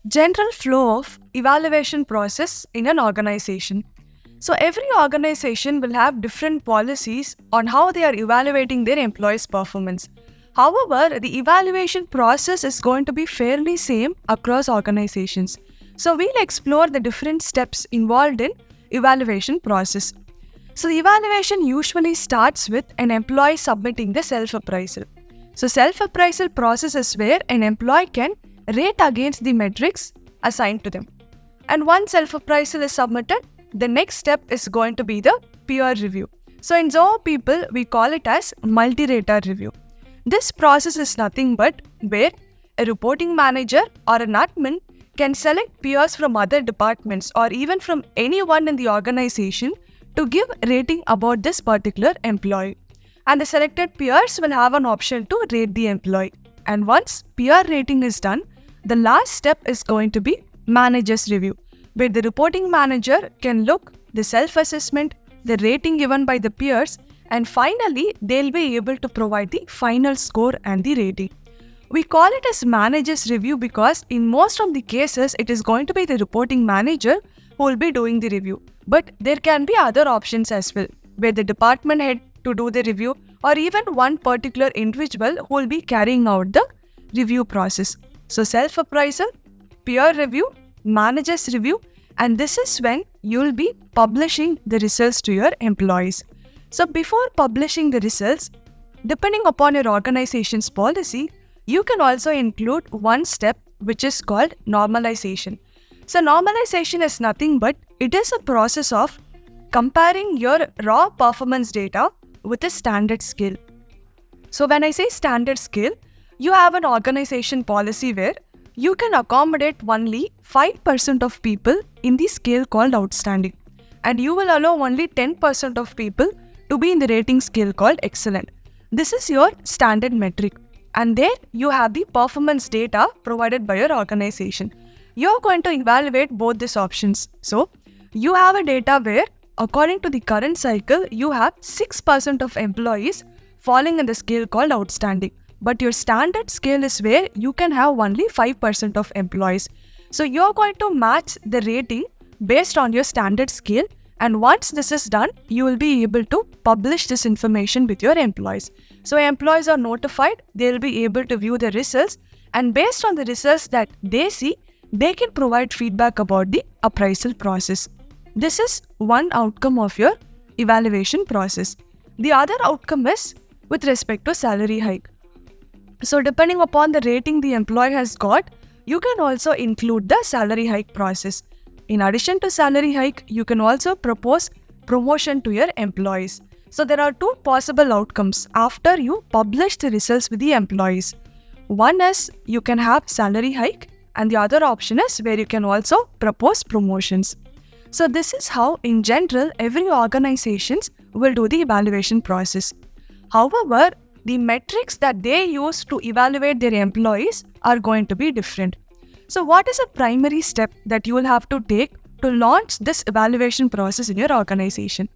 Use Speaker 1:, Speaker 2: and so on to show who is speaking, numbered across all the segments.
Speaker 1: General flow of evaluation process in an organization. So every organization will have different policies on how they are evaluating their employees' performance. However, the evaluation process is going to be fairly same across organizations. So we'll explore the different steps involved in evaluation process. So the evaluation usually starts with an employee submitting the self-appraisal. So self-appraisal process is where an employee can rate against the metrics assigned to them. And once self-appraisal is submitted, the next step is going to be the peer review. So in Zoho People, we call it as multi-rater review. This process is nothing but where a reporting manager or an admin can select peers from other departments or even from anyone in the organization to give rating about this particular employee. And the selected peers will have an option to rate the employee. And once peer rating is done, the last step is going to be manager's review, where the reporting manager can look the self-assessment, the rating given by the peers, and finally, they'll be able to provide the final score and the rating. We call it as manager's review because in most of the cases, it is going to be the reporting manager who will be doing the review. But there can be other options as well, where the department head to do the review or even one particular individual who will be carrying out the review process. So self-appraisal, peer review, manager's review, and this is when you will be publishing the results to your employees. So before publishing the results, depending upon your organization's policy, you can also include one step which is called normalization. So normalization is nothing but it is a process of comparing your raw performance data with a standard scale. So when I say standard scale, you have an organization policy where you can accommodate only 5% of people in the scale called outstanding, and you will allow only 10% of people to be in the rating scale called excellent. This is your standard metric, and there you have the performance data provided by your organization. You're going to evaluate both these options. So you have a data where according to the current cycle, you have 6% of employees falling in the scale called outstanding. But your standard scale is where you can have only 5% of employees. So you're going to match the rating based on your standard scale. And once this is done, you will be able to publish this information with your employees. So employees are notified, they'll be able to view the results. And based on the results that they see, they can provide feedback about the appraisal process. This is one outcome of your evaluation process. The other outcome is with respect to salary hike. So depending upon the rating the employee has got, you can also include the salary hike process. In addition to salary hike, you can also propose promotion to your employees. So there are two possible outcomes after you publish the results with the employees. One is you can have salary hike, and the other option is where you can also propose promotions. So this is how in general every organization will do the evaluation process. However, the metrics that they use to evaluate their employees are going to be different. So what is a primary step that you will have to take to launch this evaluation process in your organization?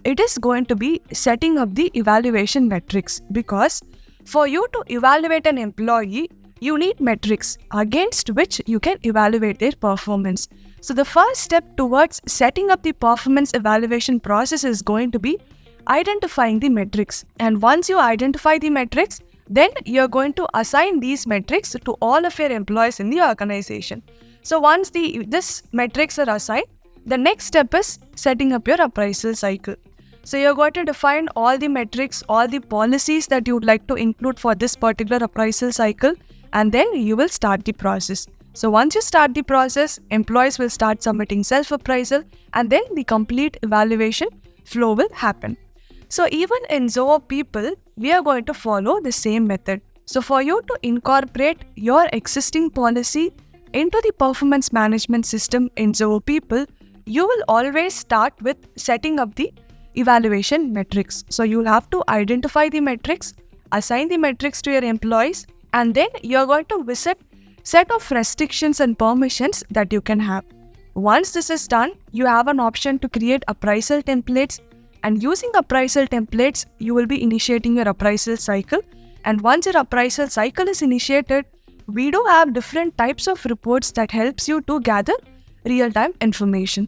Speaker 1: It is going to be setting up the evaluation metrics, because for you to evaluate an employee, you need metrics against which you can evaluate their performance. So the first step towards setting up the performance evaluation process is going to be identifying the metrics. And once you identify the metrics, then you're going to assign these metrics to all of your employees in the organization. So once these metrics are assigned, the next step is setting up your appraisal cycle. So you're going to define all the metrics, all the policies that you would like to include for this particular appraisal cycle, and then you will start the process. So once you start the process, employees will start submitting self-appraisal, and then the complete evaluation flow will happen. So even in Zoho People, we are going to follow the same method. So for you to incorporate your existing policy into the performance management system in Zoho People, you will always start with setting up the evaluation metrics. So you'll have to identify the metrics, assign the metrics to your employees, and then you're going to visit set of restrictions and permissions that you can have. Once this is done, you have an option to create appraisal templates, and using appraisal templates, you will be initiating your appraisal cycle. And once your appraisal cycle is initiated, we do have different types of reports that helps you to gather real-time information.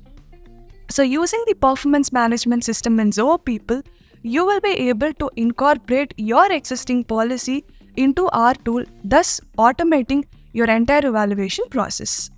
Speaker 1: So using the performance management system in Zoho People, you will be able to incorporate your existing policy into our tool, thus automating your entire evaluation process.